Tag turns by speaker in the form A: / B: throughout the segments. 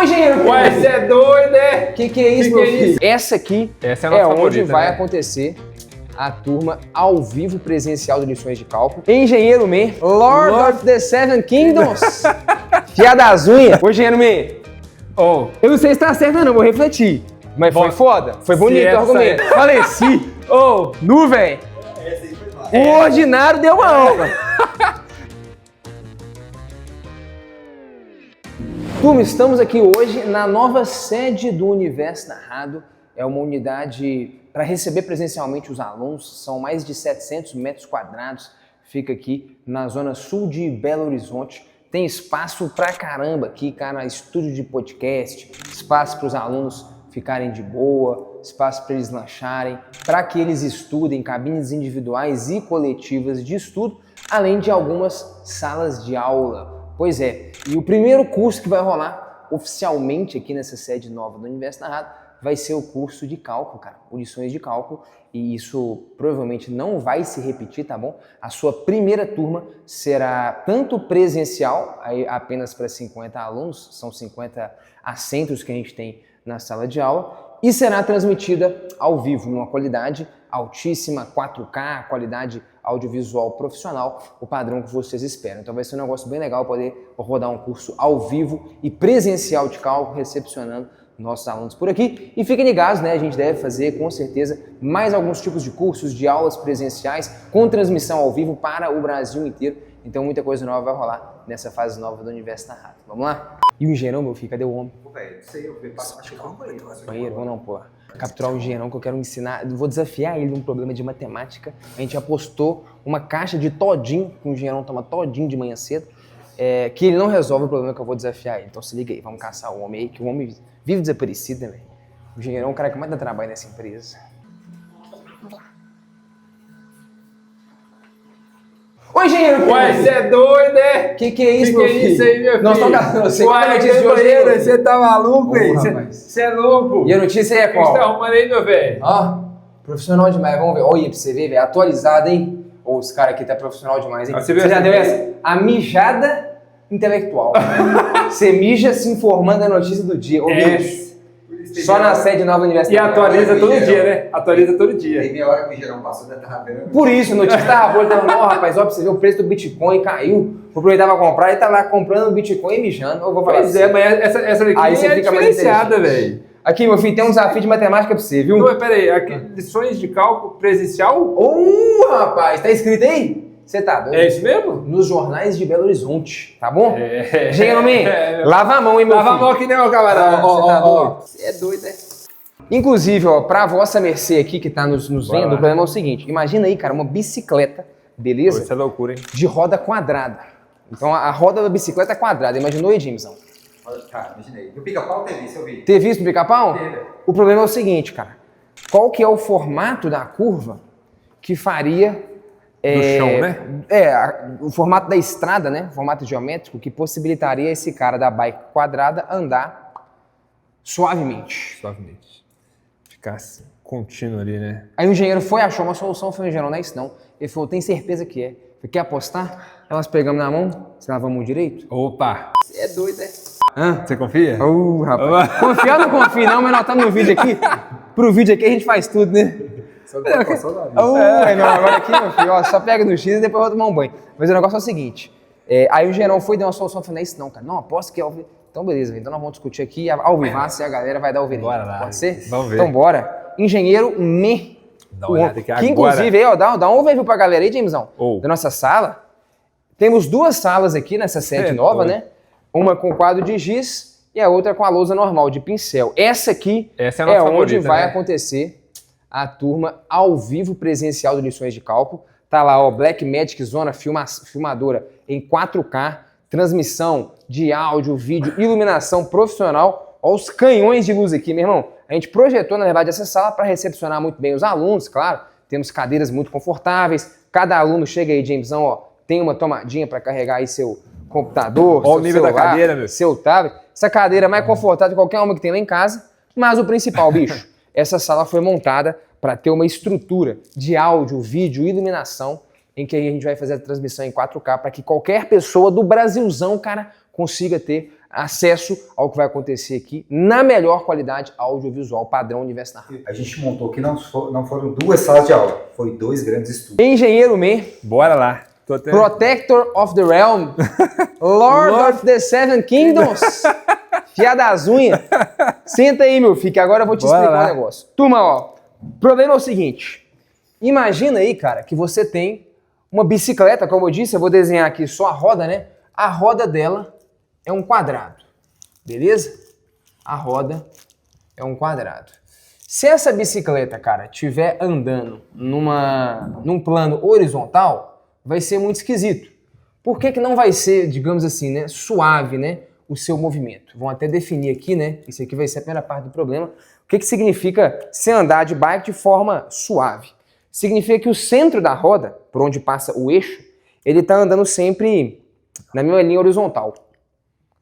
A: Oi, engenheiro!
B: Ué, você é doido, né?
A: Que é isso, meu filho? Essa aqui
B: é a nossa
A: onde
B: favorita,
A: vai
B: né?
A: acontecer a turma ao vivo presencial de lições de cálculo. Engenheiro Me, Lord of the Seven Kingdoms. Fia das unhas. Ô, engenheiro Me, eu não sei se tá certo não, vou refletir. Mas foi foda, foi bonito o argumento. Faleci. Nu, velho. O ordinário deu uma aula. Turma, estamos aqui hoje na nova sede do Universo Narrado. É uma unidade para receber presencialmente os alunos, são mais de 700 metros quadrados, fica aqui na zona sul de Belo Horizonte. Tem espaço pra caramba aqui, cara, estúdio de podcast, espaço para os alunos ficarem de boa, espaço para eles lancharem, para que eles estudem, cabines individuais e coletivas de estudo, além de algumas salas de aula. Pois é, e o primeiro curso que vai rolar oficialmente aqui nessa sede nova do Universo Narrado vai ser o curso de cálculo, cara, lições de cálculo, e isso provavelmente não vai se repetir, tá bom? A sua primeira turma será tanto presencial, aí apenas para 50 alunos, são 50 assentos que a gente tem na sala de aula, e será transmitida ao vivo, numa qualidade altíssima, 4K, qualidade audiovisual profissional, o padrão que vocês esperam. Então vai ser um negócio bem legal poder rodar um curso ao vivo e presencial de cálculo, recepcionando nossos alunos por aqui. E fiquem ligados, né? A gente deve fazer, com certeza, mais alguns tipos de cursos, de aulas presenciais, com transmissão ao vivo para o Brasil inteiro. Então muita coisa nova vai rolar nessa fase nova do Universo Narrado. Vamos lá? E o engenheirão, meu filho, cadê o homem?
C: Pô, velho, não sei, eu acho que vamos banheiro.
A: Banheiro, vamos não, pô. Capturar o engenheirão que eu quero ensinar, vou desafiar ele num problema de matemática. A gente apostou uma caixa de todinho, que o engenheirão toma todinho de manhã cedo, que ele não resolve o problema que eu vou desafiar ele. Então se liga aí, vamos caçar o homem aí, que o homem vive desaparecido, né, velho? O engenheirão é o cara que mais dá trabalho nessa empresa. Oi, engenheiro!
B: Ué, você é doido, né?
A: Que é isso, meu filho?
B: Isso aí, meu filho?
A: Nós estamos gastando.
B: Você tá maluco, velho? Você é louco?
A: E a notícia é
B: O que
A: qual?
B: você tá arrumando aí, meu velho?
A: Ó, profissional demais. Vamos ver. Olha aí pra você ver, velho. Atualizado, hein? Ô, os caras aqui tá profissional demais, hein?
B: Você
A: já deu essa? A mijada intelectual. Você mija se informando da notícia do dia. Ô, bicho. Só na sede nova universidade.
B: E atualiza todo dia, né? Atualiza todo dia.
C: Aí meia hora que o gerão passou, já tava vendo.
A: Por isso, a notícia tava boa. Ele tava, não, rapaz, ó, pra você ver o preço do Bitcoin caiu. Vou aproveitar pra comprar. Ele tá lá comprando Bitcoin e mijando. Eu vou falar
B: Pois é, mas essa daqui
A: aí você
B: é
A: fica mais
B: diferenciada,
A: inteligente.
B: velho.
A: Aqui, meu filho, tem um desafio de matemática pra você, viu?
B: Não, mas peraí, aqui, lições de cálculo presencial?
A: Rapaz, tá escrito aí? Você tá doido?
B: É isso mesmo?
A: Nos jornais de Belo Horizonte, tá bom?
B: É.
A: Engenheiro Man, lava a mão, hein, meu
B: Lava a
A: filho?
B: mão aqui, né, meu camarada?
A: Você tá doido?
B: Você é doido, né?
A: Inclusive, ó, pra vossa mercê aqui que tá nos
B: Bora
A: vendo,
B: lá.
A: o problema é o seguinte, imagina aí, cara, uma bicicleta, beleza?
B: Isso é loucura, hein?
A: De roda quadrada. Então a roda da bicicleta é quadrada, imaginou aí, Jamesão?
C: Cara, imaginei. No pica-pau teve isso, eu vi.
A: Ter visto no pica-pau?
C: Teve.
A: O problema é o seguinte, cara, qual que é o formato da curva que faria...
B: Do chão, né?
A: O formato da estrada, né? O formato geométrico que possibilitaria esse cara da bike quadrada andar suavemente.
B: Suavemente. Ficar assim, contínuo ali, né?
A: Aí o engenheiro achou uma solução, foi o engenheiro, não é isso não. Ele falou, tem certeza que é. Você quer apostar? Aí nós pegamos na mão, você lava a mão direito.
B: Opa!
A: Você é doido, né?
B: Você confia?
A: Rapaz. Confiar não confia não, mas nós estamos no vídeo aqui. Pro vídeo aqui a gente faz tudo, né?
C: Só não pode passar nada.
A: Não, agora aqui, meu filho, ó, só pega no X e depois eu vou tomar um banho. Mas o negócio é o seguinte, aí o engenheiro deu uma solução, eu falei, não é isso não, cara. Não, aposto que é ao vivo. Então beleza, então nós vamos discutir aqui ao vivaço e a galera vai dar o veredito.
B: Bora lá.
A: Pode ser?
B: Vamos ver.
A: Então bora. Engenheiro Me.
B: Dá uma olhada aqui
A: Que
B: agora.
A: inclusive, aí, ó, dá um overview pra galera aí, Jamesão,
B: Oh.
A: da nossa sala. Temos duas salas aqui nessa sede nova,
B: doido.
A: né? Uma com quadro de giz e a outra com a lousa normal, de pincel. Essa aqui
B: Essa é a nossa
A: onde
B: favorita,
A: vai
B: né?
A: acontecer a turma ao vivo presencial de lições de cálculo. Tá lá, ó, Blackmagic Zona filmadora em 4K, transmissão de áudio, vídeo, iluminação profissional. Ó os canhões de luz aqui, meu irmão. A gente projetou, na verdade, essa sala para recepcionar muito bem os alunos, claro. Temos cadeiras muito confortáveis. Cada aluno chega aí, Jamesão, ó, tem uma tomadinha para carregar aí seu computador,
B: Ó
A: seu
B: o nível
A: celular,
B: da cadeira, meu.
A: seu tablet. Essa cadeira é mais confortável que qualquer uma que tem lá em casa. Mas o principal, bicho, essa sala foi montada para ter uma estrutura de áudio, vídeo, iluminação, em que a gente vai fazer a transmissão em 4K para que qualquer pessoa do Brasilzão, cara, consiga ter acesso ao que vai acontecer aqui na melhor qualidade audiovisual, padrão Universo na Rádio.
C: A gente montou que não foram 2 salas de aula, foi 2 grandes estúdios.
A: Engenheiro Man,
B: Bora lá. Tô até...
A: Protector of the Realm, Lord of the Seven Kingdoms, Fia das unhas. Senta aí, meu filho, que agora eu vou te explicar um negócio. Turma, ó, o problema é o seguinte. Imagina aí, cara, que você tem uma bicicleta, como eu disse, eu vou desenhar aqui só a roda, né? A roda dela é um quadrado, beleza? A roda é um quadrado. Se essa bicicleta, cara, estiver andando num plano horizontal, vai ser muito esquisito. Por que que não vai ser, digamos assim, né, suave, né, o seu movimento? Vamos até definir aqui, né? Isso aqui vai ser a primeira parte do problema. O que que significa se andar de bike de forma suave? Significa que o centro da roda, por onde passa o eixo, ele tá andando sempre na mesma linha horizontal.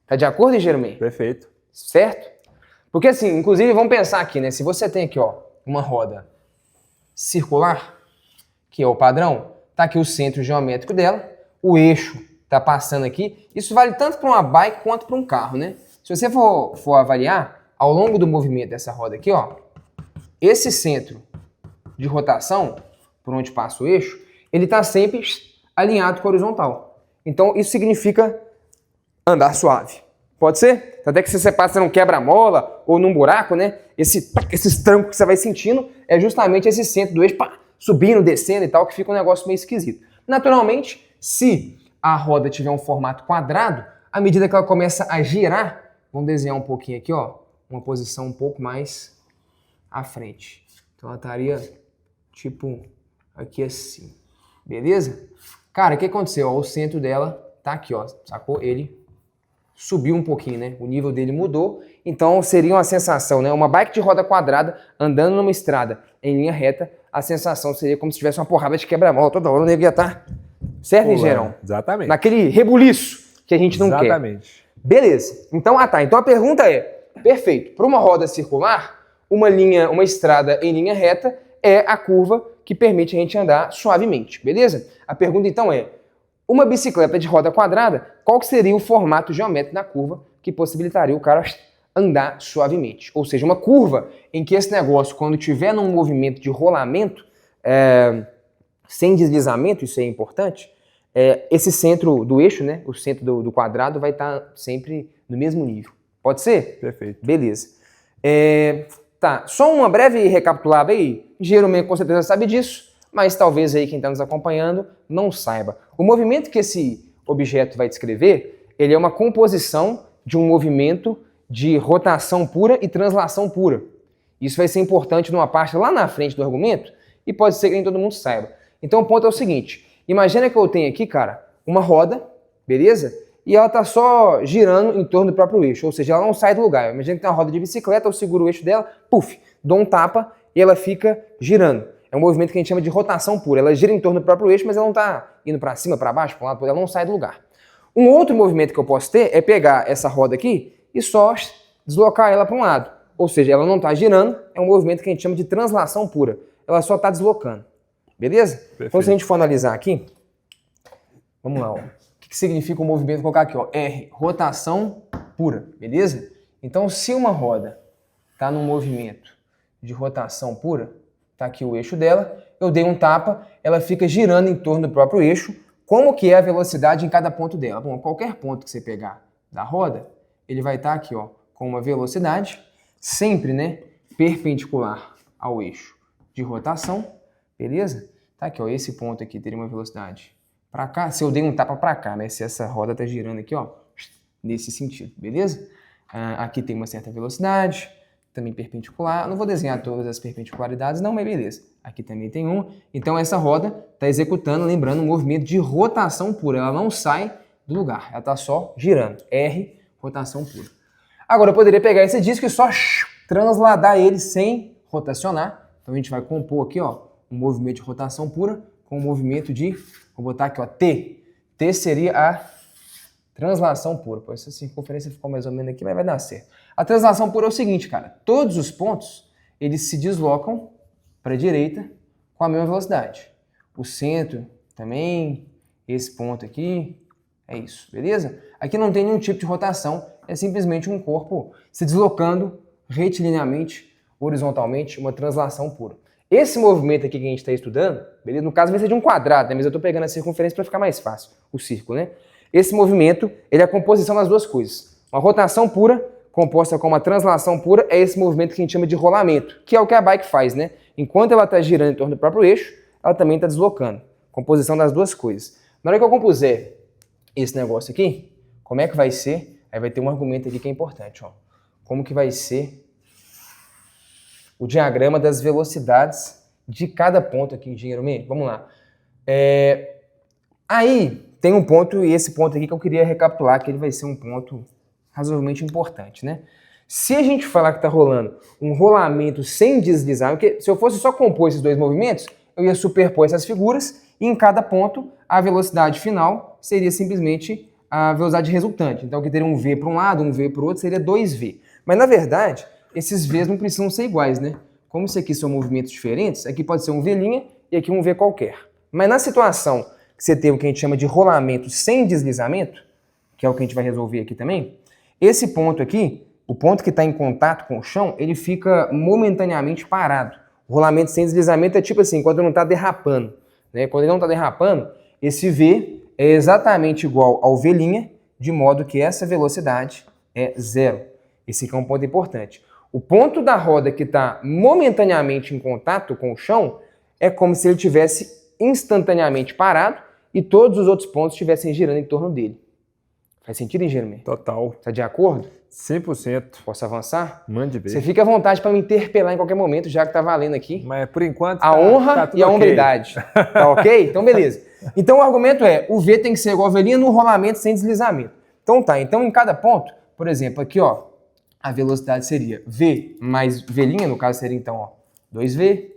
A: Tá de acordo, engenheiro Man?
B: Perfeito.
A: Certo? Porque assim, inclusive, vamos pensar aqui, né? Se você tem aqui, ó, uma roda circular, que é o padrão, tá aqui o centro geométrico dela, o eixo tá passando aqui. Isso vale tanto para uma bike quanto para um carro, né? Se você for avaliar, ao longo do movimento dessa roda aqui, ó, esse centro de rotação, por onde passa o eixo, ele tá sempre alinhado com a horizontal. Então, isso significa andar suave. Pode ser? Até que se você passa num quebra-mola ou num buraco, né? Esses trancos que você vai sentindo é justamente esse centro do eixo, pá, subindo, descendo e tal, que fica um negócio meio esquisito. Naturalmente, se a roda tiver um formato quadrado, à medida que ela começa a girar, vamos desenhar um pouquinho aqui, ó, uma posição um pouco mais à frente. Então ela estaria tipo aqui assim, beleza? Cara, o que aconteceu? Ó, o centro dela tá aqui, ó, sacou? Ele subiu um pouquinho, né? O nível dele mudou, então seria uma sensação, né? Uma bike de roda quadrada andando numa estrada em linha reta, a sensação seria como se tivesse uma porrada de quebra-mola toda hora, o nego ia estar, certo, engenheirão?
B: Exatamente.
A: Naquele rebuliço que a gente não quer.
B: Exatamente.
A: Beleza. Então, então a pergunta é, perfeito, para uma roda circular, uma estrada em linha reta é a curva que permite a gente andar suavemente, beleza? A pergunta então é, uma bicicleta de roda quadrada, qual que seria o formato geométrico da curva que possibilitaria o cara andar suavemente? Ou seja, uma curva em que esse negócio, quando tiver num movimento de rolamento, sem deslizamento, isso é importante, esse centro do eixo, né, o centro do quadrado vai estar sempre no mesmo nível. Pode ser?
B: Perfeito.
A: Beleza. Tá, só uma breve recapitulada aí. Engenheiro Man com certeza sabe disso, mas talvez aí quem está nos acompanhando não saiba. O movimento que esse objeto vai descrever, ele é uma composição de um movimento de rotação pura e translação pura. Isso vai ser importante numa parte lá na frente do argumento e pode ser que nem todo mundo saiba. Então o ponto é o seguinte, imagina que eu tenho aqui, cara, uma roda, beleza? E ela tá só girando em torno do próprio eixo, ou seja, ela não sai do lugar. Imagina que tem uma roda de bicicleta, eu seguro o eixo dela, puf, dou um tapa e ela fica girando. É um movimento que a gente chama de rotação pura. Ela gira em torno do próprio eixo, mas ela não tá indo para cima, para baixo, para um lado, ela não sai do lugar. Um outro movimento que eu posso ter é pegar essa roda aqui e só deslocar ela para um lado. Ou seja, ela não está girando, é um movimento que a gente chama de translação pura. Ela só está deslocando. Beleza? Perfeito. Então, se a gente for analisar aqui, vamos lá, ó. O que significa o movimento? Vou colocar aqui, ó, R, rotação pura, beleza? Então, se uma roda está num movimento de rotação pura, tá aqui o eixo dela, eu dei um tapa, ela fica girando em torno do próprio eixo. Como que é a velocidade em cada ponto dela? Bom, qualquer ponto que você pegar da roda, ele vai estar aqui, ó, com uma velocidade sempre, né, perpendicular ao eixo de rotação, beleza? Tá aqui, ó, esse ponto aqui teria uma velocidade para cá, se eu dei um tapa para cá, né, se essa roda tá girando aqui, ó, nesse sentido, beleza? Aqui tem uma certa velocidade, também perpendicular, não vou desenhar todas as perpendicularidades não, mas beleza. Aqui também tem uma, então essa roda está executando, lembrando, um movimento de rotação pura, ela não sai do lugar, ela está só girando, R, rotação pura. Agora eu poderia pegar esse disco e só transladar ele sem rotacionar, então a gente vai compor aqui, ó, um movimento de rotação pura com um movimento de, vou botar aqui, ó, T. T seria a translação pura. Pô, essa circunferência ficou mais ou menos aqui, mas vai dar certo. A translação pura é o seguinte, cara, todos os pontos, eles se deslocam para a direita com a mesma velocidade. O centro também, esse ponto aqui, é isso, beleza? Aqui não tem nenhum tipo de rotação, é simplesmente um corpo se deslocando retilinamente, horizontalmente, uma translação pura. Esse movimento aqui que a gente está estudando, beleza? No caso vai ser de um quadrado, né? Mas eu estou pegando a circunferência para ficar mais fácil, o círculo, né? Esse movimento, ele é a composição das duas coisas. Uma rotação pura, composta com uma translação pura, é esse movimento que a gente chama de rolamento, que é o que a bike faz, né? Enquanto ela está girando em torno do próprio eixo, ela também está deslocando. Composição das duas coisas. Na hora que eu compuser esse negócio aqui, como é que vai ser? Aí vai ter um argumento aqui que é importante, ó. Como que vai ser o diagrama das velocidades de cada ponto aqui, engenheiro Me? Vamos lá. Aí tem um ponto, e esse ponto aqui que eu queria recapitular, que ele vai ser um ponto razoavelmente importante, né? Se a gente falar que está rolando um rolamento sem deslizar, porque se eu fosse só compor esses dois movimentos, eu ia superpor essas figuras e em cada ponto a velocidade final seria simplesmente a velocidade resultante. Então aqui teria um V para um lado, um V para o outro, seria 2V. Mas na verdade, esses Vs não precisam ser iguais, né? Como isso aqui são movimentos diferentes, aqui pode ser um V' e aqui um V qualquer. Mas na situação que você tem o que a gente chama de rolamento sem deslizamento, que é o que a gente vai resolver aqui também, esse ponto aqui, o ponto que está em contato com o chão, ele fica momentaneamente parado. O rolamento sem deslizamento é tipo assim, quando não está derrapando, né? Quando ele não está derrapando, esse V é exatamente igual ao V', de modo que essa velocidade é zero. Esse aqui é um ponto importante. O ponto da roda que está momentaneamente em contato com o chão é como se ele tivesse instantaneamente parado e todos os outros pontos estivessem girando em torno dele. Faz sentido, engenheiro?
B: Total.
A: Tá de acordo?
B: 100%.
A: Posso avançar?
B: Mande ver.
A: Você fica à vontade para me interpelar em qualquer momento, já que tá valendo aqui.
B: Mas por enquanto
A: A honra
B: tudo
A: e a
B: ok.
A: hombridade. Tá ok? Então beleza. Então o argumento é, o V tem que ser igual a V' no rolamento sem deslizamento. Então tá, então em cada ponto, por exemplo, aqui ó, a velocidade seria V mais V', no caso seria então ó, 2V.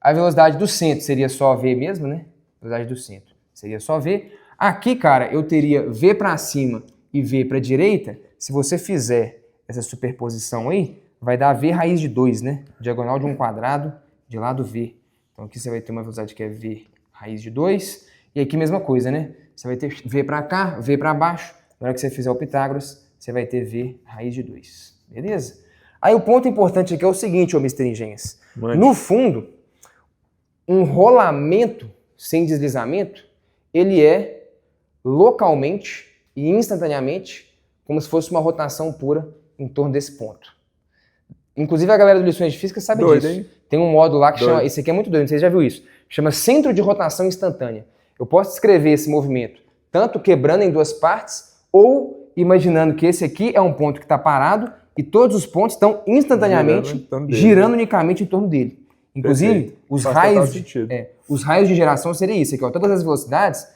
A: A velocidade do centro seria só V mesmo, né? A velocidade do centro seria só V. Aqui, cara, eu teria V para cima e V para direita. Se você fizer essa superposição aí, vai dar V raiz de 2, né? Diagonal de um quadrado de lado V. Então aqui você vai ter uma velocidade que é V raiz de 2. E aqui mesma coisa, né? Você vai ter V para cá, V para baixo. Na hora que você fizer o Pitágoras, você vai ter V raiz de 2. Beleza? Aí o ponto importante aqui é o seguinte, ô Mr. Engenhas. No fundo, um rolamento sem deslizamento, ele é localmente e instantaneamente como se fosse uma rotação pura em torno desse ponto. Inclusive a galera do Lições de Física sabe disso. Hein? Tem um módulo lá que chama, esse aqui é muito doido, você já viu isso, chama centro de rotação instantânea. Eu posso descrever esse movimento tanto quebrando em duas partes ou imaginando que esse aqui é um ponto que está parado e todos os pontos estão instantaneamente girando unicamente em torno dele. Inclusive, os raios de geração seria isso aqui, ó. Todas as velocidades,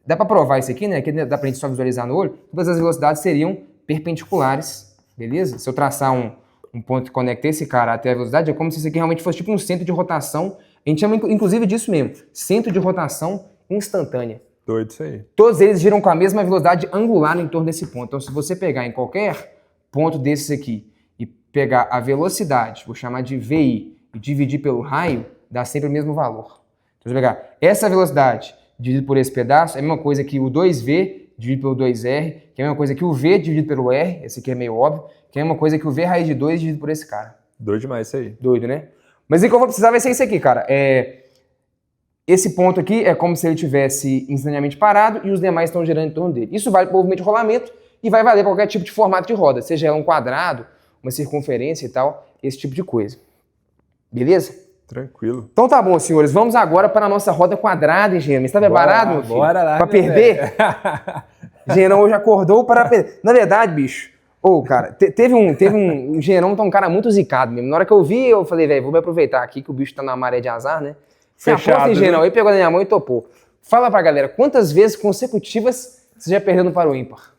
A: dá para provar isso aqui, né? Aqui dá pra gente só visualizar no olho. Todas as velocidades seriam perpendiculares, beleza? Se eu traçar um ponto que conecta esse cara até a velocidade, é como se isso aqui realmente fosse tipo um centro de rotação. A gente chama inclusive disso mesmo, centro de rotação instantânea.
B: Doido isso aí.
A: Todos eles giram com a mesma velocidade angular em torno desse ponto. Então, se você pegar em qualquer ponto desses aqui e pegar a velocidade, vou chamar de VI, e dividir pelo raio, dá sempre o mesmo valor. Então, se eu pegar essa velocidade dividido por esse pedaço, é a mesma coisa que o 2V dividido pelo 2R, que é a mesma coisa que o V dividido pelo R, esse aqui é meio óbvio, que é a mesma coisa que o V raiz de 2 dividido por esse cara.
B: Doido demais isso aí.
A: Doido, né? Mas o que eu vou precisar vai ser isso aqui, cara. Esse ponto aqui é como se ele tivesse instantaneamente parado e os demais estão girando em torno dele. Isso vale para o movimento de rolamento e vai valer para qualquer tipo de formato de roda, seja ela um quadrado, uma circunferência e tal, esse tipo de coisa. Beleza?
B: Tranquilo.
A: Então tá bom, senhores. Vamos agora para a nossa roda quadrada, engenheiro. Está preparado, meu filho?
B: Bora lá.
A: Para perder? Engenheirão hoje acordou para perder. Na verdade, bicho, cara, teve um engenheirão que é um cara muito zicado mesmo. Na hora que eu vi, eu falei, velho, vou me aproveitar aqui que o bicho tá na maré de azar, né? Fechado, engenheirão. Ele pegou na minha mão e topou. Fala pra galera, quantas vezes consecutivas você já perdeu no par ou ímpar?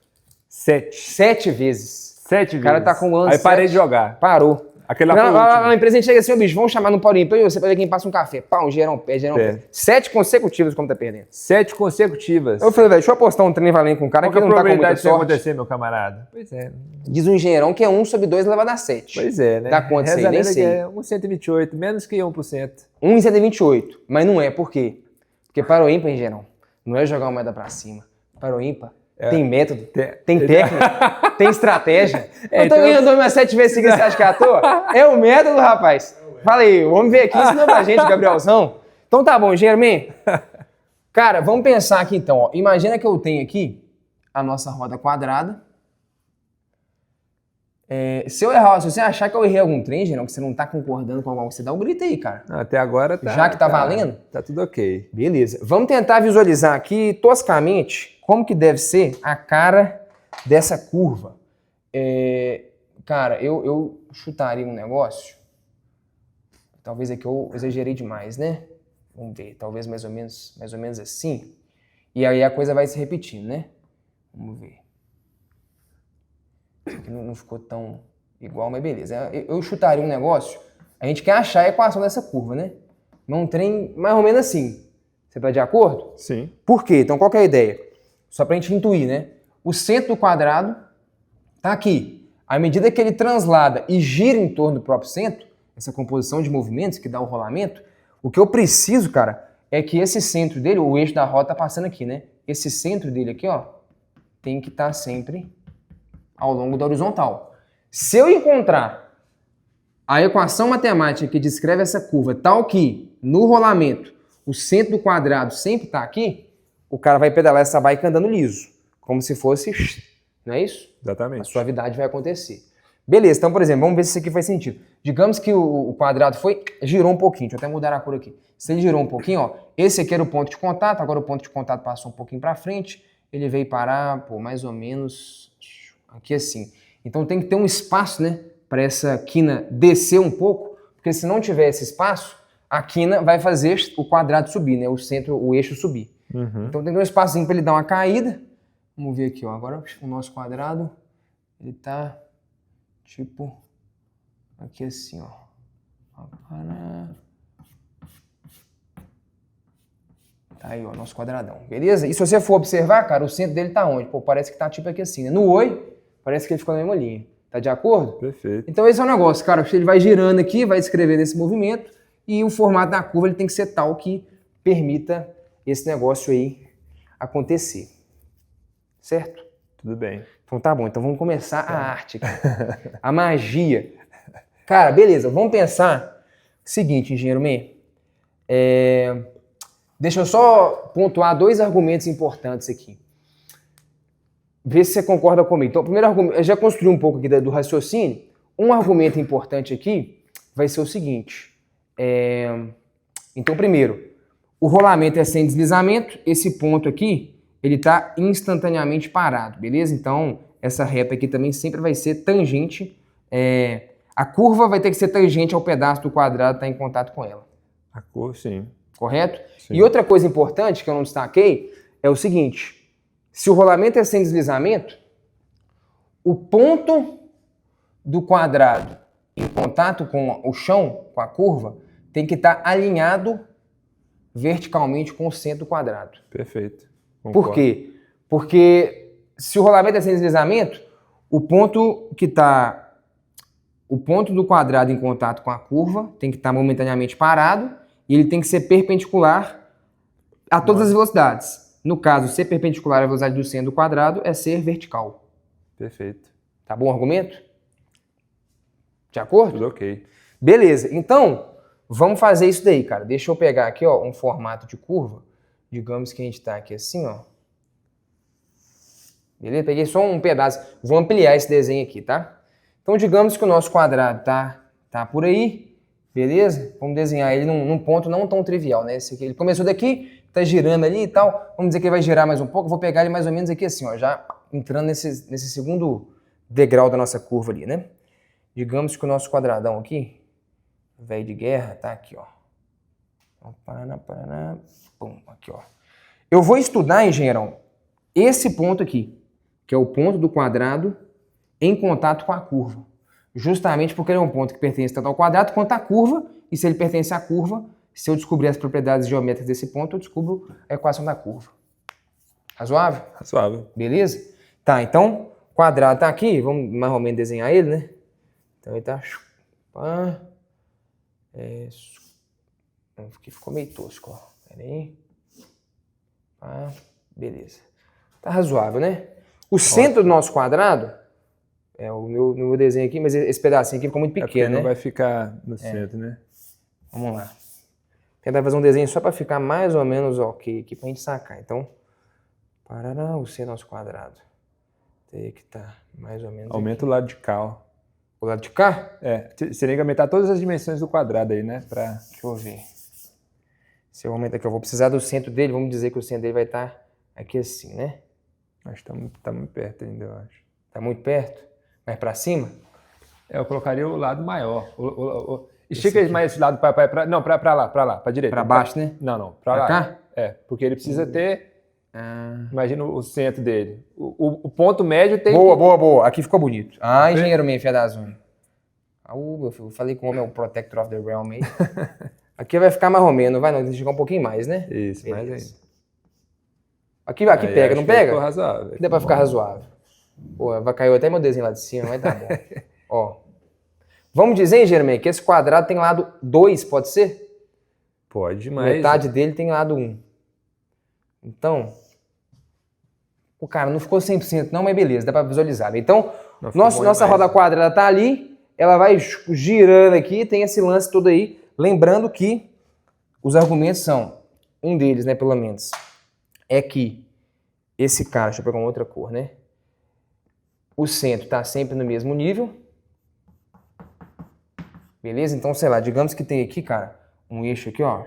B: 7.
A: 7 vezes.
B: 7 vezes.
A: O cara tá com o lance.
B: Aí parei de jogar.
A: Parou.
B: Aquele lá foi o último.
A: Na empresa a gente chega assim, bicho, vamos chamar no par ou ímpar e você vai ver quem passa um café. Pá, um gerão perde. 7 consecutivas como tá perdendo.
B: 7 consecutivas.
A: Eu falei, velho, deixa eu apostar um trem valendo com um cara que não tá com muita sorte.
B: Acontecer, meu camarada? Pois é.
A: Diz um engenheirão que é 1 sobre 2 elevado a 7.
B: Pois é, né?
A: Dá quanto isso aí? Nem sei.
B: É 1,128, menos que 1%.
A: 1 em 128. Mas não é, por quê? Porque para o ímpar, engenheirão, não é jogar uma moeda pra cima. Para o ímpar, tem método, tem técnica. Tem estratégia.
B: É,
A: Eu tô ganhando 2 mais 7 vezes seguidas, você acha que é à toa? É o método, rapaz. Fala aí, vamos ver aqui, ensinou pra gente, Gabrielzão. Então tá bom, engenheiro Man. Cara, vamos pensar aqui então, ó. Imagina que eu tenho aqui a nossa roda quadrada. Se eu errar, se você achar que eu errei algum trem, Gerão, que você não tá concordando com algo, você dá um grito aí, cara.
B: Até agora tá.
A: Já que tá valendo?
B: Tá tudo ok.
A: Beleza. Vamos tentar visualizar aqui, toscamente, como que deve ser a cara dessa curva. Cara, eu chutaria um negócio. Talvez aqui eu exagerei demais, né? Vamos ver, talvez mais ou menos assim. E aí a coisa vai se repetindo, né? Vamos ver. Isso aqui não ficou tão igual, mas beleza. Eu chutaria um negócio, a gente quer achar a equação dessa curva, né? Um trem mais ou menos assim. Você tá de acordo?
B: Sim.
A: Por quê? Então qual que é a ideia? Só pra gente intuir, né? O centro do quadrado tá aqui. À medida que ele translada e gira em torno do próprio centro, essa composição de movimentos que dá o rolamento, o que eu preciso, cara, é que esse centro dele, o eixo da roda tá passando aqui, né? Esse centro dele aqui, ó, tem que estar sempre ao longo da horizontal. Se eu encontrar a equação matemática que descreve essa curva tal que, no rolamento, o centro do quadrado sempre está aqui, o cara vai pedalar essa bike andando liso, como se fosse, não é isso?
B: Exatamente.
A: A suavidade vai acontecer. Beleza, então, por exemplo, vamos ver se isso aqui faz sentido. Digamos que o quadrado girou um pouquinho, deixa eu até mudar a cor aqui. Se ele girou um pouquinho, ó, esse aqui era o ponto de contato, agora o ponto de contato passou um pouquinho para frente, ele veio parar, mais ou menos aqui assim. Então tem que ter um espaço, né, para essa quina descer um pouco, porque se não tiver esse espaço, a quina vai fazer o quadrado subir, né, o eixo subir.
B: Uhum.
A: Então tem que ter um espacinho para ele dar uma caída. Vamos ver aqui, ó, agora o nosso quadrado, ele tá tipo aqui assim, ó. Tá aí, ó, nosso quadradão, beleza? E se você for observar, cara, o centro dele tá onde? Pô, parece que tá tipo aqui assim, né? No oi, parece que ele ficou na mesma linha. Tá de acordo?
B: Perfeito.
A: Então esse é o negócio, cara. Ele vai girando aqui, vai descrevendo esse movimento e o formato da curva ele tem que ser tal que permita esse negócio aí acontecer. Certo?
B: Tudo bem.
A: Então tá bom, então vamos começar a arte, cara. A magia. Cara, beleza, vamos pensar o seguinte, engenheiro Man. Deixa eu só pontuar 2 argumentos importantes aqui. Vê se você concorda comigo. Então, o primeiro argumento, eu já construí um pouco aqui do raciocínio. Um argumento importante aqui vai ser o seguinte. Então, primeiro, o rolamento é sem deslizamento. Esse ponto aqui, ele está instantaneamente parado, beleza? Então, essa reta aqui também sempre vai ser tangente. A curva vai ter que ser tangente ao pedaço do quadrado que está em contato com ela.
B: A cor, sim.
A: Correto?
B: Sim.
A: E outra coisa importante que eu não destaquei é o seguinte. Se o rolamento é sem deslizamento, o ponto do quadrado em contato com o chão, com a curva, tem que estar alinhado verticalmente com o centro do quadrado.
B: Perfeito.
A: Concordo. Por quê? Porque se o rolamento é sem deslizamento, o ponto do quadrado em contato com a curva tem que estar momentaneamente parado e ele tem que ser perpendicular a todas as velocidades. No caso, ser perpendicular à velocidade do centro do quadrado é ser vertical.
B: Perfeito.
A: Tá bom o argumento? De acordo?
B: Tudo ok.
A: Beleza, então vamos fazer isso daí, cara. Deixa eu pegar aqui, ó, um formato de curva. Digamos que a gente tá aqui assim, ó. Beleza? Peguei só um pedaço. Vou ampliar esse desenho aqui, tá? Então digamos que o nosso quadrado tá por aí. Beleza? Vamos desenhar ele num ponto não tão trivial, né? Esse aqui, ele começou daqui, tá girando ali e tal. Vamos dizer que ele vai girar mais um pouco. Vou pegar ele mais ou menos aqui assim, ó. Já entrando nesse segundo degrau da nossa curva ali, né? Digamos que o nosso quadradão aqui, velho de guerra, tá aqui, ó. Paraná, pum, aqui, ó. Eu vou estudar, engenheirão, esse ponto aqui, que é o ponto do quadrado em contato com a curva. Justamente porque ele é um ponto que pertence tanto ao quadrado quanto à curva, e se ele pertence à curva, se eu descobrir as propriedades geométricas desse ponto, eu descubro a equação da curva. Razoável?
B: Razoável.
A: Beleza? Tá, então, o quadrado tá aqui, vamos mais ou menos desenhar ele, né? Então ele tá... Aqui ficou meio tosco, ó. Pera aí. Beleza. Tá razoável, né? O centro do nosso quadrado no meu desenho aqui, mas esse pedacinho aqui ficou muito pequeno, né?
B: Não vai ficar no centro, né?
A: Vamos lá. Tentar fazer um desenho só para ficar mais ou menos ok aqui pra gente sacar. Então, parará, o seno aos quadrados. Tem que estar mais ou menos
B: Aumenta
A: aqui.
B: o lado de cá, ó.
A: O lado de cá?
B: Você tem que aumentar todas as dimensões do quadrado aí, né?
A: Deixa eu ver. Se eu aumentar aqui, eu vou precisar do centro dele. Vamos dizer que o centro dele vai estar aqui assim, né?
B: Acho que tá muito perto ainda, eu acho.
A: Tá muito perto? Mais pra cima?
B: Eu colocaria o lado maior. Estica mais esse lado pra não, pra lá, pra direita.
A: Pra baixo, né?
B: Não,
A: Pra
B: lá.
A: cá?
B: Porque ele precisa ter... Imagina o centro dele. O ponto médio tem
A: Boa. Aqui ficou bonito. Engenheiro meio fia da zona. Meu filho, eu falei com o homem é o Protector of the Realm aí. Aqui vai ficar mais ou menos, não vai não? Tem que chegar um pouquinho mais, né?
B: Isso,
A: beleza.
B: mais ainda.
A: Aqui pega, não pega?
B: Ficou razoável.
A: Dá pra ficar razoável. Pô, vai cair até meu desenho lá de cima, mas tá bom. Ó. Vamos dizer, Jeremy, que esse quadrado tem lado 2, pode ser?
B: Pode, mas...
A: Metade dele tem lado 1. Então, o cara não ficou 100% não, mas beleza, dá pra visualizar. Então, nossa roda quadrada tá ali, ela vai girando aqui, tem esse lance todo aí. Lembrando que os argumentos são, um deles, né, pelo menos, é que esse cara, deixa eu pegar uma outra cor, né? O centro está sempre no mesmo nível. Beleza? Então, sei lá, digamos que tem aqui, cara, um eixo aqui, ó.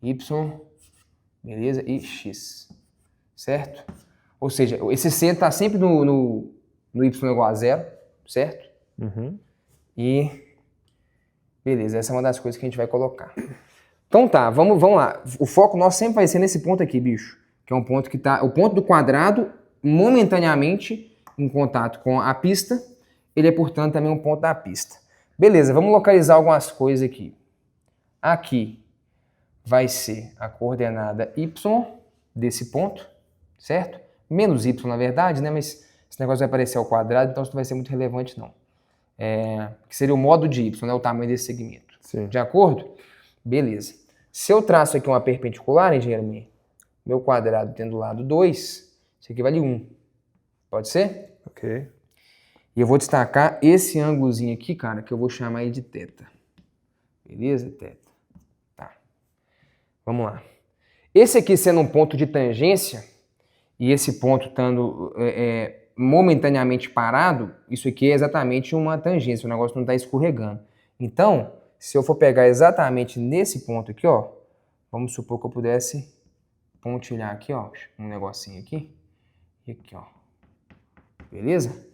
A: Y, beleza? E X. Certo? Ou seja, esse centro está sempre no Y igual a 0, certo?
B: Uhum.
A: E... beleza, essa é uma das coisas que a gente vai colocar. Então tá, vamos lá. O foco nosso sempre vai ser nesse ponto aqui, bicho. Que é um ponto que tá... o ponto do quadrado, momentaneamente, em contato com a pista, ele é, portanto, também um ponto da pista. Beleza, vamos localizar algumas coisas aqui. Aqui vai ser a coordenada Y desse ponto, certo? Menos Y, na verdade, né? Mas esse negócio vai aparecer ao quadrado, então isso não vai ser muito relevante, não. Que seria o modo de Y, né? O tamanho desse segmento.
B: Sim.
A: De acordo? Beleza. Se eu traço aqui uma perpendicular, engenheiro, meu quadrado tendo lado 2, isso aqui vale 1. Pode ser?
B: Ok.
A: E eu vou destacar esse ângulozinho aqui, cara, que eu vou chamar aí de θ. Beleza? θ. Tá. Vamos lá. Esse aqui sendo um ponto de tangência, e esse ponto estando momentaneamente parado, isso aqui é exatamente uma tangência, o negócio não está escorregando. Então, se eu for pegar exatamente nesse ponto aqui, ó, vamos supor que eu pudesse pontilhar aqui, ó, um negocinho aqui, e aqui, ó. Beleza?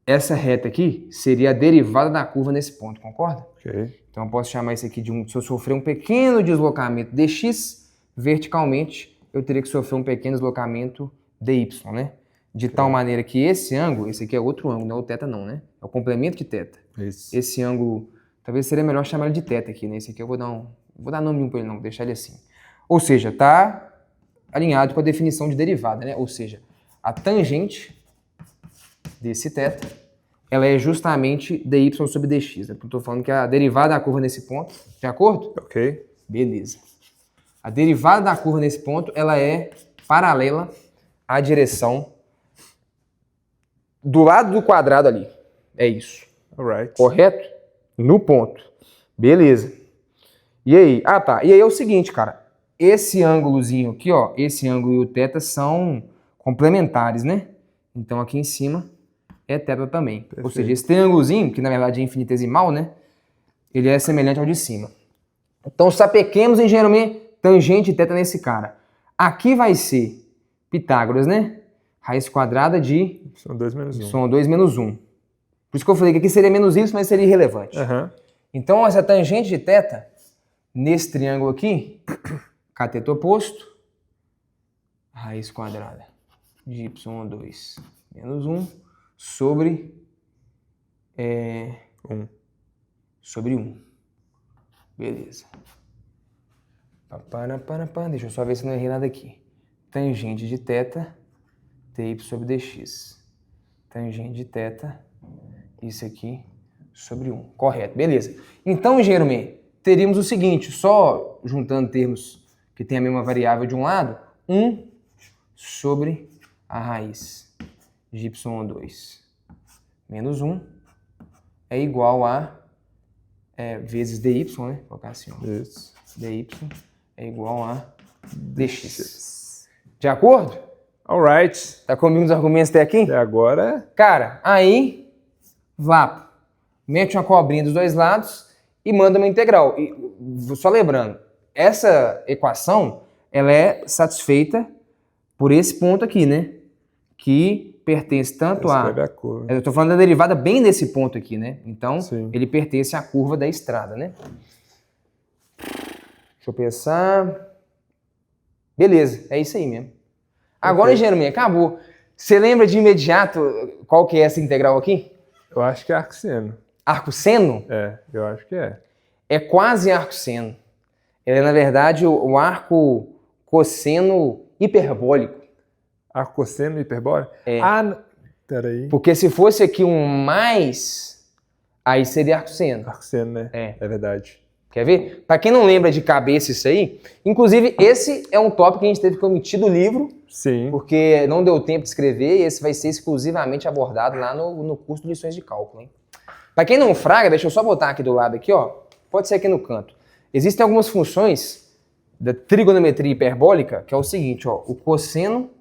A: Essa reta aqui seria a derivada da curva nesse ponto, concorda?
B: Ok.
A: Então eu posso chamar isso aqui de se eu sofrer um pequeno deslocamento dx, verticalmente, eu teria que sofrer um pequeno deslocamento dy, né? De tal maneira que esse ângulo, esse aqui é outro ângulo, não é o θ não, né? É o complemento de θ.
B: Isso.
A: Esse ângulo, talvez seria melhor chamar ele de θ aqui, né? Esse aqui eu vou dar nome nenhum para ele não, vou deixar ele assim. Ou seja, tá alinhado com a definição de derivada, né? Ou seja, a tangente desse θ, ela é justamente dy sobre dx, né? Eu tô falando que a derivada da curva nesse ponto, de acordo?
B: Ok.
A: Beleza. A derivada da curva nesse ponto, ela é paralela à direção do lado do quadrado ali. É isso.
B: Alright.
A: Correto? No ponto. Beleza. E aí? Ah, tá. E aí é o seguinte, cara. Esse ângulozinho aqui, ó, esse ângulo e o θ são complementares, né? Então aqui em cima é θ também.
B: Perfeito.
A: Ou seja, esse triângulozinho, que na verdade é infinitesimal, né? Ele é semelhante ao de cima. Então sapequemos, engenheiro, tangente e θ nesse cara. Aqui vai ser Pitágoras, né? Raiz quadrada de
B: São 2 menos 1.
A: som 2 menos 1. Por isso que eu falei que aqui seria menos isso, mas seria irrelevante.
B: Aham.
A: Então essa tangente de θ, nesse triângulo aqui, cateto oposto, raiz quadrada de y2 menos 1 sobre
B: 1.
A: sobre 1. Beleza. Deixa eu só ver se não errei nada aqui. Tangente de θ, dy sobre dx. Tangente de θ, isso aqui, sobre 1. Correto, beleza. Então, engenheiro, teríamos o seguinte, só juntando termos que tem a mesma variável de um lado, 1 sobre a raiz de y2 menos 1 é igual a vezes dy, né? Vou colocar assim, ó.
B: Isso.
A: dy é igual a dx. De acordo?
B: Alright.
A: Tá comigo os argumentos até aqui?
B: Até agora...
A: Cara, aí, Vapo, mete uma cobrinha dos dois lados e manda uma integral. E, só lembrando, essa equação, ela é satisfeita por esse ponto aqui, né? Que pertence tanto
B: Escreve a curva.
A: Eu estou falando da derivada bem desse ponto aqui, né? Então,
B: Sim.
A: ele pertence à curva da estrada, né? Deixa eu pensar... Beleza, é isso aí mesmo. Agora, engenheiro minha, acabou. Você lembra de imediato qual que é essa integral aqui?
B: Eu acho que é arco-seno.
A: Arco-seno?
B: Eu acho que é.
A: É quase arco-seno. Ele é, na verdade, o arco cosseno hiperbólico.
B: Arco-cosseno hiperbólico?
A: É.
B: Peraí.
A: Porque se fosse aqui um mais, aí seria arco-seno.
B: Arco-seno, né? É verdade.
A: Quer ver? Para quem não lembra de cabeça isso aí, inclusive esse é um tópico que a gente teve que omitir do livro,
B: Sim.
A: porque não deu tempo de escrever, e esse vai ser exclusivamente abordado lá no curso de lições de cálculo, hein? Para quem não fraga, deixa eu só botar aqui do lado aqui, ó. Pode ser aqui no canto. Existem algumas funções da trigonometria hiperbólica, que é o seguinte, ó. O cosseno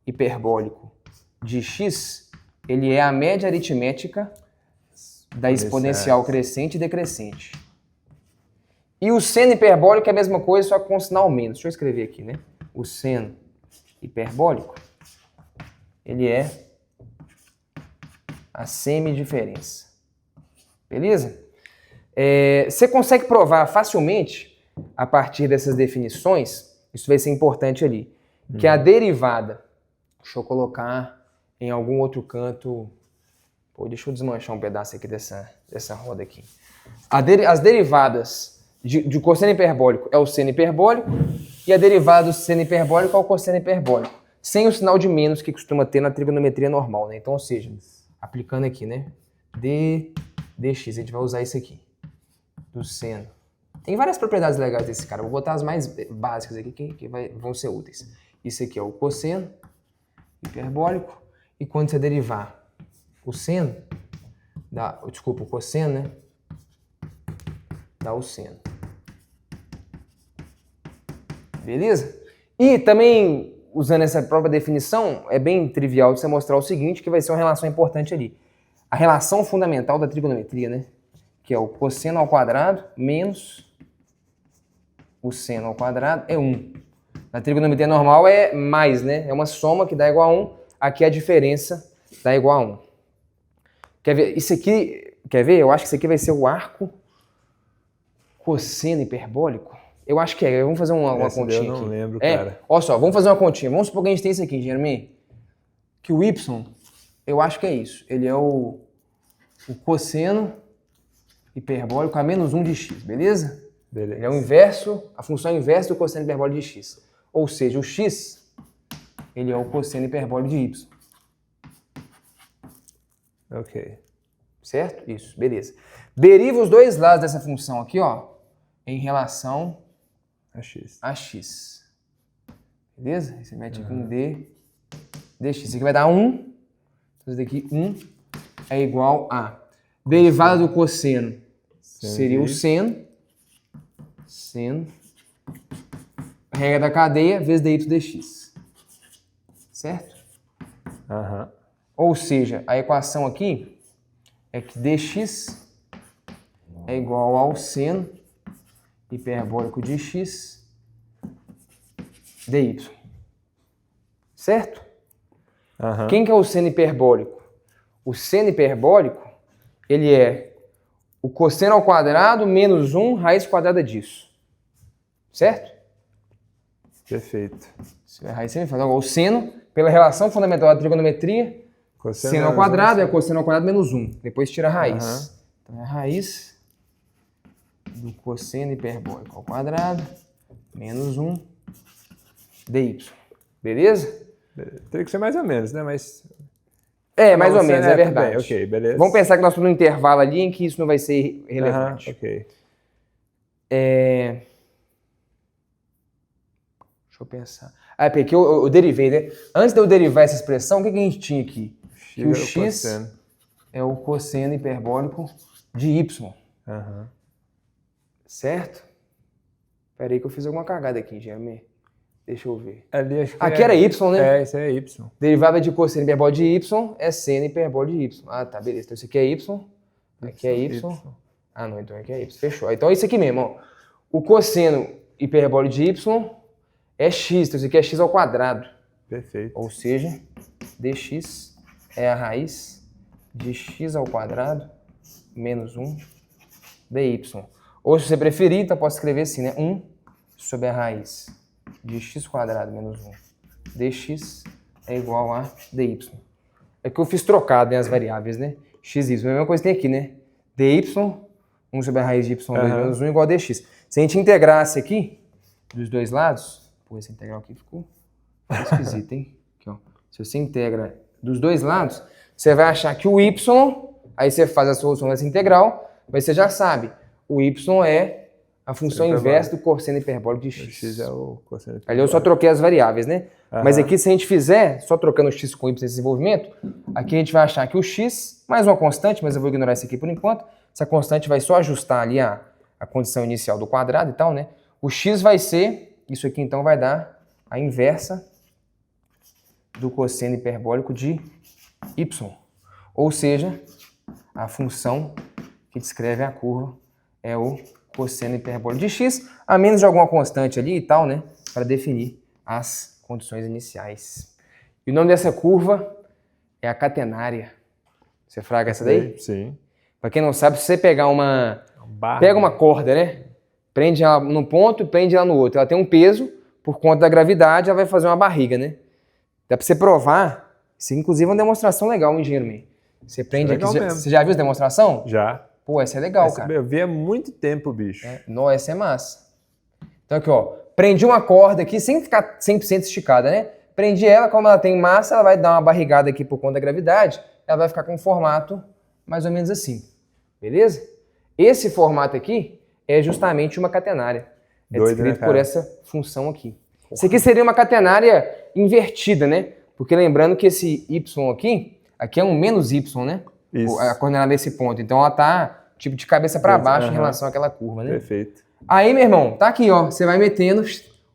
A: hiperbólico de x, ele é a média aritmética da exponencial crescente e decrescente. E o seno hiperbólico é a mesma coisa, só que com sinal menos. Deixa eu escrever aqui, né? O seno hiperbólico, ele é a semidiferença. Beleza? Você consegue provar facilmente, a partir dessas definições, isso vai ser importante ali, que a derivada, deixa eu colocar em algum outro canto, deixa eu desmanchar um pedaço aqui dessa roda aqui. As derivadas de cosseno hiperbólico é o seno hiperbólico e a derivada do seno hiperbólico é o cosseno hiperbólico, sem o sinal de menos que costuma ter na trigonometria normal, né? Então, ou seja, aplicando aqui, né? dx, a gente vai usar isso aqui, do seno. Tem várias propriedades legais desse cara, vou botar as mais básicas aqui que vão ser úteis. Isso aqui é o cosseno hiperbólico, e quando você derivar o seno, o cosseno, né? Dá o seno. Beleza? E também, usando essa própria definição, é bem trivial de você mostrar o seguinte, que vai ser uma relação importante ali. A relação fundamental da trigonometria, né? Que é o cosseno ao quadrado menos o seno ao quadrado é 1. Na trigonometria normal é mais, né? É uma soma que dá igual a 1. Aqui a diferença dá igual a 1. Quer ver? Isso aqui, quer ver? Eu acho que isso aqui vai ser o arco cosseno hiperbólico. Eu acho que é. Vamos fazer uma continha aqui.
B: Eu não lembro, cara.
A: Olha só, vamos fazer uma continha. Vamos supor que a gente tem isso aqui, Jeremy. Que o y, eu acho que é isso. Ele é o cosseno hiperbólico a menos 1 de x, beleza?
B: Beleza.
A: Ele é o inverso, a função inversa do cosseno hiperbólico de x. Ou seja, o x, ele é o cosseno hiperbólico de y.
B: Ok.
A: Certo? Isso, beleza. Deriva os dois lados dessa função aqui, ó, em relação
B: a x.
A: Beleza? Aí você mete aqui um dx. Isso aqui vai dar 1. Então, isso daqui, 1 é igual a... Derivada do cosseno seria o seno. Regra da cadeia vezes dy dx. Certo? Ou seja, a equação aqui é que dx é igual ao seno hiperbólico de x dy. Certo? Quem que é o seno hiperbólico? O seno hiperbólico, ele é o cosseno ao quadrado menos 1 raiz quadrada disso. Certo?
B: Perfeito.
A: Raiz semifrada. O seno, pela relação fundamental da trigonometria, seno ao quadrado é cosseno ao quadrado menos 1. Depois tira a raiz. Então é a raiz do cosseno hiperbólico ao quadrado menos 1 dy. Beleza?
B: Teria que ser mais ou menos, né? Mas...
A: mais ou menos, é verdade.
B: Bem, ok, beleza.
A: Vamos pensar que nós estamos num intervalo ali em que isso não vai ser relevante.
B: Ok.
A: Deixa eu pensar. Ah, porque eu derivei, né? Antes de eu derivar essa expressão, o que a gente tinha aqui? Que o
B: o
A: x
B: cosseno.
A: é o cosseno hiperbólico de y,
B: Aham.
A: certo? Espera aí que eu fiz alguma cagada aqui, Jeremy. Deixa eu ver.
B: Ali acho que
A: Aqui era y, né?
B: É, isso é y.
A: Derivada de cosseno hiperbólico de y é seno hiperbólico de y. Ah, tá, beleza. Então isso aqui é y, aqui é y. Ah, não, então aqui é y. Fechou. Então é isso aqui mesmo, ó. O cosseno hiperbólico de y é x, então isso aqui é x ao quadrado.
B: Perfeito.
A: Ou seja, dx é a raiz de x ao quadrado menos 1 dy. Ou se você preferir, então posso escrever assim, né? 1 sobre a raiz de x quadrado menos 1 dx é igual a dy. É que eu fiz trocado, né, as variáveis, né? x e y. A mesma coisa que tem aqui, né? dy, 1 sobre a raiz de y2 menos 1 igual a dx. Se a gente integrasse aqui, dos dois lados, pô, essa integral aqui ficou esquisito, hein? Aqui, ó. Se você integra dos dois lados, você vai achar que o y, aí você faz a solução dessa integral, mas você já sabe, o y é a função inversa do cosseno hiperbólico de x.
B: O x é o cosseno hiperbólico.
A: Ali eu só troquei as variáveis, né? Mas aqui, se a gente fizer, só trocando o x com y nesse desenvolvimento, aqui a gente vai achar que o x, mais uma constante, mas eu vou ignorar isso aqui por enquanto, essa constante vai só ajustar ali a condição inicial do quadrado e tal, né? O x vai ser, isso aqui então vai dar a inversa do cosseno hiperbólico de y. Ou seja, a função que descreve a curva é o cosseno hiperbólico de x, a menos de alguma constante ali e tal, né? Para definir as condições iniciais. E o nome dessa curva é a catenária. Você fraga essa daí?
B: Sim.
A: Para quem não sabe, se você pegar
B: Barra.
A: pega uma corda, né? Prende ela num ponto e prende ela no outro. Ela tem um peso, por conta da gravidade, ela vai fazer uma barriga, né? Dá para você provar. Isso inclusive é uma demonstração legal, engenheiro mesmo. Você prende aqui. Você já viu essa demonstração?
B: Já.
A: Pô, essa é legal, cara.
B: Eu vi há muito tempo, bicho.
A: Não, essa é massa. Então aqui, ó. Prendi uma corda aqui sem ficar 100% esticada, né? Prendi ela, como ela tem massa, ela vai dar uma barrigada aqui por conta da gravidade. Ela vai ficar com um formato mais ou menos assim. Beleza? Esse formato aqui é justamente uma catenária. É descrito por essa função aqui. Isso aqui seria uma catenária invertida, né? Porque lembrando que esse y aqui é um menos y, né?
B: Isso.
A: A coordenada desse ponto. Então ela tá tipo de cabeça para baixo em relação àquela curva, né?
B: Perfeito.
A: Aí, meu irmão, tá aqui, ó. Você vai metendo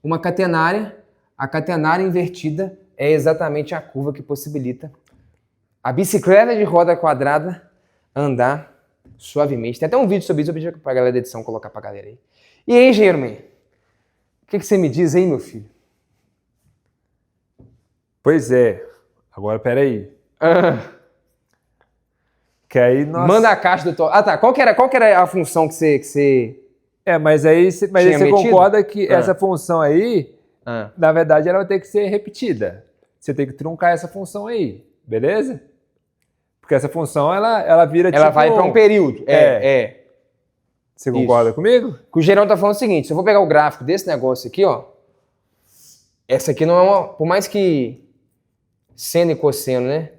A: uma catenária. A catenária invertida é exatamente a curva que possibilita a bicicleta de roda quadrada andar suavemente. Tem até um vídeo sobre isso, eu pedi pra galera da edição colocar pra galera aí. E aí, engenheiro, man? O que você me diz aí, meu filho?
B: Pois é. Agora, peraí. Que aí nós...
A: Manda a caixa do... Ah, tá. Qual que era a função que você...
B: mas aí você concorda que essa função aí, na verdade, ela vai ter que ser repetida. Você tem que truncar essa função aí, beleza? Porque essa função, ela vira
A: ela vai para um período.
B: Você concorda comigo?
A: O Geraldo tá falando o seguinte, se eu vou pegar o gráfico desse negócio aqui, ó, essa aqui não é uma... Por mais que seno e cosseno, né?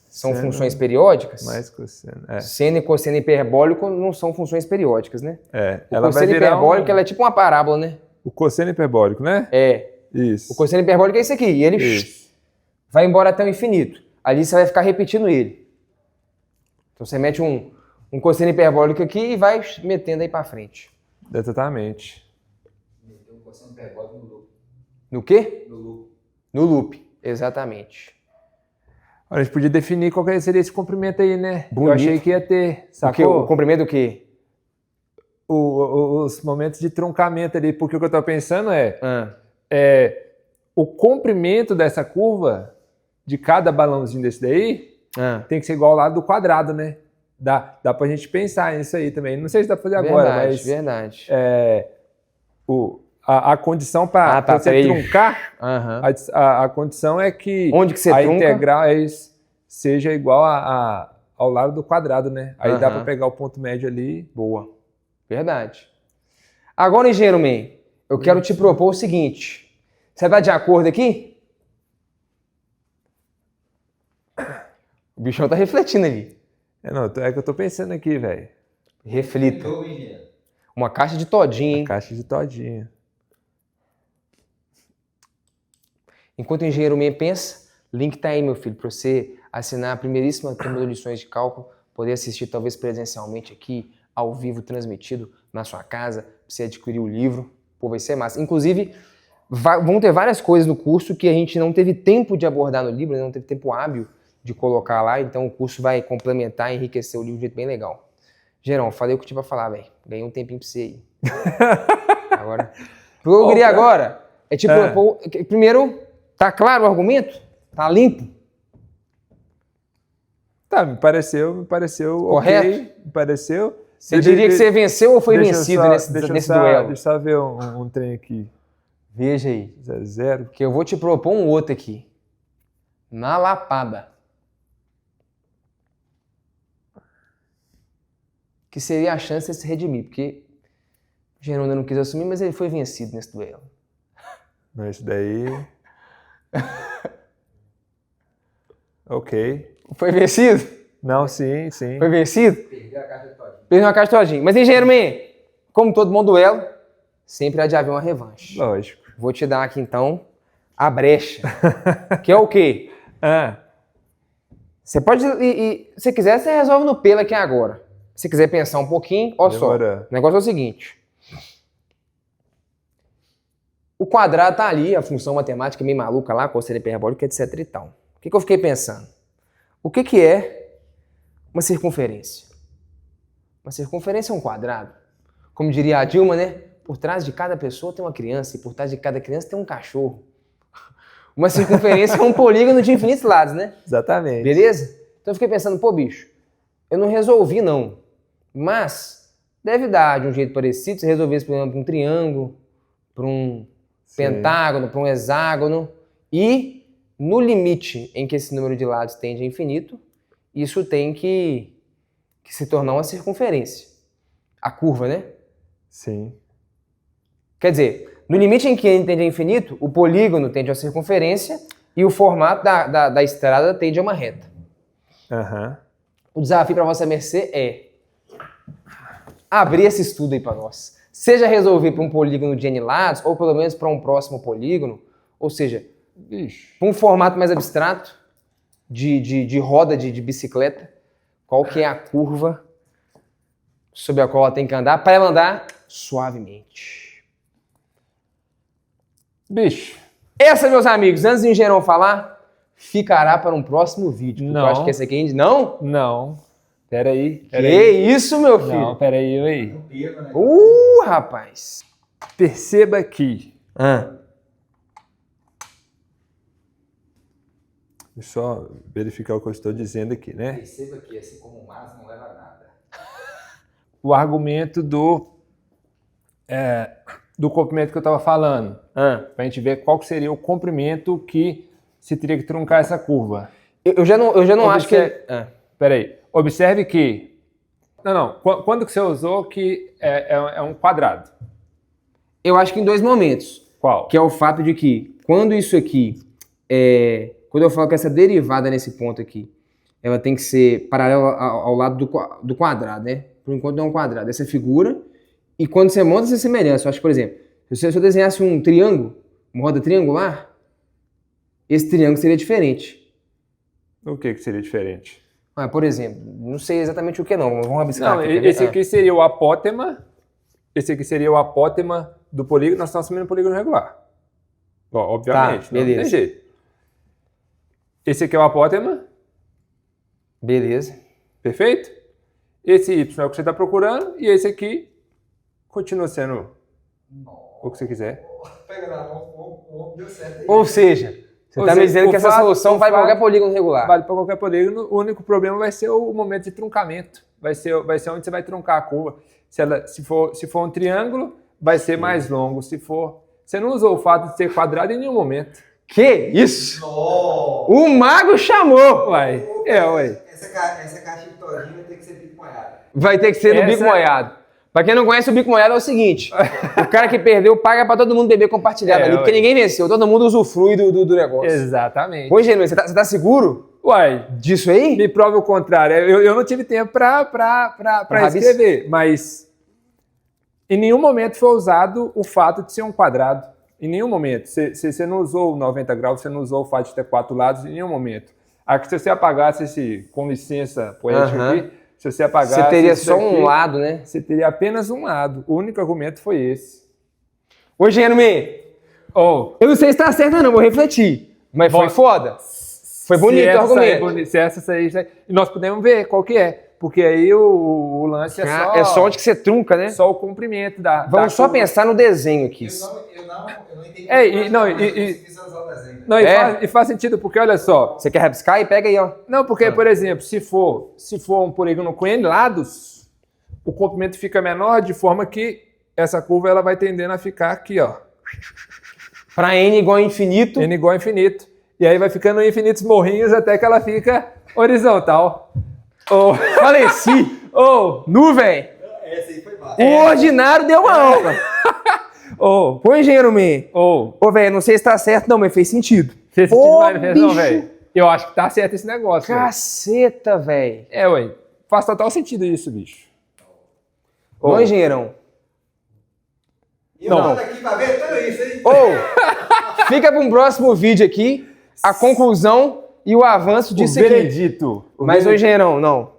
A: São funções periódicas.
B: Mais cosseno,
A: Seno e cosseno hiperbólico não são funções periódicas, né?
B: Ela
A: cosseno
B: vai virar
A: hiperbólico ela é tipo uma parábola, né?
B: O cosseno hiperbólico, né? Isso.
A: O cosseno hiperbólico é esse aqui. E ele vai embora até o infinito. Ali você vai ficar repetindo ele. Então você mete um cosseno hiperbólico aqui e vai metendo aí pra frente.
B: Exatamente.
C: Meteu um cosseno hiperbólico no loop.
A: No quê?
C: No loop.
A: No loop, exatamente.
B: A gente podia definir qual que seria esse comprimento aí, né?
A: Bonito.
B: Eu achei que ia ter, sacou?
A: O comprimento do quê?
B: Os momentos de truncamento ali, porque o que eu tô pensando é o comprimento dessa curva de cada balãozinho desse daí tem que ser igual ao lado do quadrado, né? Dá pra gente pensar nisso aí também. Não sei se dá pra fazer agora, mas...
A: Verdade.
B: A condição para você truncar, a condição é que,
A: onde que você
B: a
A: trunca?
B: integral seja igual ao lado do quadrado, né? Aí dá para pegar o ponto médio ali.
A: Boa. Verdade. Agora, engenheiro man, eu quero te propor o seguinte. Você tá de acordo aqui? O bichão tá refletindo ali.
B: É que eu tô pensando aqui, velho.
A: Reflita. Uma caixa de todinho, hein?
B: Caixa de todinho.
A: Enquanto o engenheiro meio pensa, link tá aí, meu filho, para você assinar a primeiríssima turma de lições de cálculo, poder assistir talvez presencialmente aqui, ao vivo, transmitido na sua casa, para você adquirir o livro. Pô, vai ser massa. Inclusive, vão ter várias coisas no curso que a gente não teve tempo de abordar no livro, não teve tempo hábil de colocar lá, então o curso vai complementar e enriquecer o livro de um jeito bem legal. Gerão, falei o que eu tinha pra falar, velho. Ganhei um tempinho pra você aí. Agora. O que eu queria agora é te propor. Primeiro, tá claro o argumento? Tá limpo?
B: Tá, me pareceu
A: correto?
B: Ok, me pareceu.
A: Você diria que você venceu ou foi vencido nesse duelo?
B: Deixa eu só ver um trem aqui.
A: Veja aí.
B: 0-0.
A: Que eu vou te propor um outro aqui. Na lapada. Que seria a chance de se redimir, porque o Gerão ainda não quis assumir, mas ele foi vencido nesse duelo.
B: Não, isso daí... Ok.
A: Foi vencido?
B: Não, sim.
A: Foi vencido?
C: Perdeu a caixa todinha.
A: Perdeu uma caixa todinha. Mas, engenheiro Man, como todo bom duelo, sempre há de haver uma revanche.
B: Lógico.
A: Vou te dar aqui, então, a brecha. Que é o quê? Você pode... se quiser, você resolve no pelo aqui agora. Se quiser pensar um pouquinho, olha só. O negócio é o seguinte. O quadrado tá ali, a função matemática meio maluca lá, cosseno hiperbólica, etc e tal. O que eu fiquei pensando? O que é uma circunferência? Uma circunferência é um quadrado. Como diria a Dilma, né? Por trás de cada pessoa tem uma criança e por trás de cada criança tem um cachorro. Uma circunferência é um polígono de infinitos lados, né?
B: Exatamente.
A: Beleza? Então eu fiquei pensando, pô, bicho, eu não resolvi não, mas deve dar de um jeito parecido se resolver esse problema para um triângulo, para um pentágono, para um hexágono, e no limite em que esse número de lados tende a infinito, isso tem que se tornar uma circunferência. A curva, né?
B: Sim.
A: Quer dizer, no limite em que ele tende a infinito, o polígono tende a uma circunferência e o formato da estrada tende a uma reta. O desafio para vossa mercê é abrir esse estudo aí para nós. Seja resolver para um polígono de n lados, ou pelo menos para um próximo polígono, ou seja, para um formato mais abstrato, de roda de bicicleta, qual que é a curva sobre a qual ela tem que andar para ela andar suavemente.
B: Bicho.
A: Essa, meus amigos, antes de o engenheiro falar, ficará para um próximo vídeo.
B: Não.
A: Eu acho que esse aqui ainda... Não?
B: Não. Peraí.
A: Isso, meu filho?
B: Não, peraí.
A: Rapaz.
B: Perceba que... Deixa eu só verificar o que eu estou dizendo aqui, né?
C: Perceba que, assim como o Mars, não leva a nada.
B: O argumento do comprimento que eu estava falando. Para a gente ver qual que seria o comprimento que se teria que truncar essa curva.
A: Eu já não acho que...
B: Peraí. Observe que... Não. Quando que você usou que é um quadrado?
A: Eu acho que em dois momentos.
B: Qual?
A: Que é o fato de que quando isso aqui quando eu falo que essa derivada nesse ponto aqui, ela tem que ser paralela ao lado do quadrado, né? Por enquanto não é um quadrado, essa figura. E quando você monta essa semelhança, eu acho que, por exemplo, se eu desenhasse um triângulo, uma roda triangular, esse triângulo seria diferente.
B: O que seria diferente?
A: Por exemplo, não sei exatamente o que não, mas vamos rabiscar aqui.
B: Esse aqui seria o apótema. Esse aqui seria o apótema do polígono. Nós estamos assumindo um polígono regular. Obviamente,
A: tá, beleza.
B: Não tem jeito. Esse aqui é o apótema.
A: Beleza.
B: Perfeito? Esse Y é o que você está procurando e esse aqui continua sendo o que você quiser.
C: Pega na mão, deu certo aí.
A: Ou seja, você está me dizendo que essa solução vale para qualquer polígono regular.
B: Vale para qualquer polígono. O único problema vai ser o momento de truncamento. Vai ser onde você vai truncar a curva. Se for um triângulo, vai ser mais longo. Você não usou o fato de ser quadrado em nenhum momento.
A: Que isso?
C: Oh.
A: O mago chamou!
B: Uai.
C: Essa caixa de todinha vai ter que ser bico moiado.
A: Vai ter que ser no bico moiado. Pra quem não conhece, o bico moiado é o seguinte: o cara que perdeu paga pra todo mundo beber compartilhado ali, porque ninguém venceu, todo mundo usufrui do negócio.
B: Exatamente.
A: Ô, Gênero, você tá seguro?
B: Uai.
A: Disso aí?
B: Me prove o contrário. Eu não tive tempo pra escrever, mas em nenhum momento foi usado o fato de ser um quadrado. Em nenhum momento. Você não usou o 90 graus, você não usou o fato de ter 4 lados em nenhum momento. Aqui, se você apagasse esse, com licença poética aqui, se você apagasse...
A: Você teria só um lado, né?
B: Você teria apenas um lado. O único argumento foi esse.
A: Ô, engenheiro eu não sei se tá certo não, vou refletir. Mas foi foda. Foi bonito o argumento.
B: Se essa sair, e nós podemos ver qual que é. Porque aí o lance
A: é só onde que você trunca, né?
B: Só o comprimento da...
A: Vamos só pensar no desenho aqui.
C: Eu não entendi.
B: E faz sentido, porque olha só...
A: Você quer rabiscar e pega aí, ó.
B: Não, porque, por exemplo, se for um polígono com N lados, o comprimento fica menor, de forma que essa curva ela vai tendendo a ficar aqui, ó.
A: Para N igual a infinito.
B: N igual a infinito. E aí vai ficando infinitos morrinhos até que ela fica horizontal.
A: Faleci! Nu, velho!
C: Essa aí foi massa.
A: O ordinário deu uma aula. Ô, engenheiro velho, não sei se tá certo não, mas fez sentido.
B: Fez sentido, mas não fez não, velho. Eu acho que tá certo esse negócio.
A: Caceta, velho.
B: Ué. Faz total sentido isso, bicho.
A: Ô, engenheirão.
C: Não. Aqui pra ver tudo isso, hein?
A: Fica para um próximo vídeo aqui, a conclusão e o avanço disso aqui.
B: Veredito.
A: Mas, ô, engenheirão, não.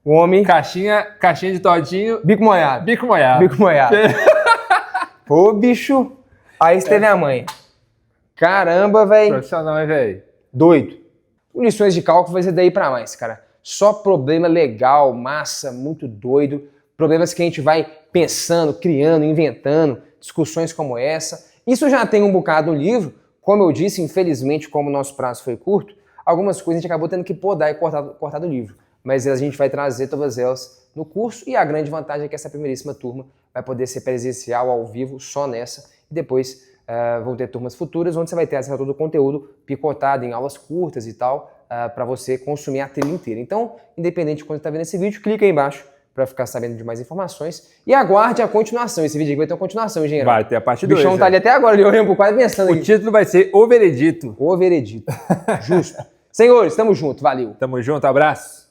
A: O homem...
B: Caixinha de todinho.
A: Bico molhado.
B: Bico molhado.
A: Pô, bicho. Aí você teve a manha. Caramba, velho.
B: Profissional, hein, velho?
A: Doido. Lições de cálculo vai ser daí pra mais, cara. Só problema legal, massa, muito doido. Problemas que a gente vai pensando, criando, inventando. Discussões como essa. Isso já tem um bocado no livro. Como eu disse, infelizmente, como o nosso prazo foi curto, algumas coisas a gente acabou tendo que podar e cortar do livro. Mas a gente vai trazer todas elas no curso. E a grande vantagem é que essa primeiríssima turma vai poder ser presencial, ao vivo, só nessa. E depois vão ter turmas futuras, onde você vai ter acesso a todo o conteúdo picotado em aulas curtas e tal, para você consumir a trilha inteira. Então, independente de quando você está vendo esse vídeo, clica aí embaixo para ficar sabendo de mais informações. E aguarde a continuação. Esse vídeo aqui vai ter uma continuação, engenheiro.
B: Vai ter a parte 2.
A: O bichão tá ali até agora, ele olhando pro quadro pensando.
B: O título vai ser O Veredito.
A: O Veredito. Justo. Senhores, tamo junto. Valeu.
B: Tamo junto, abraço.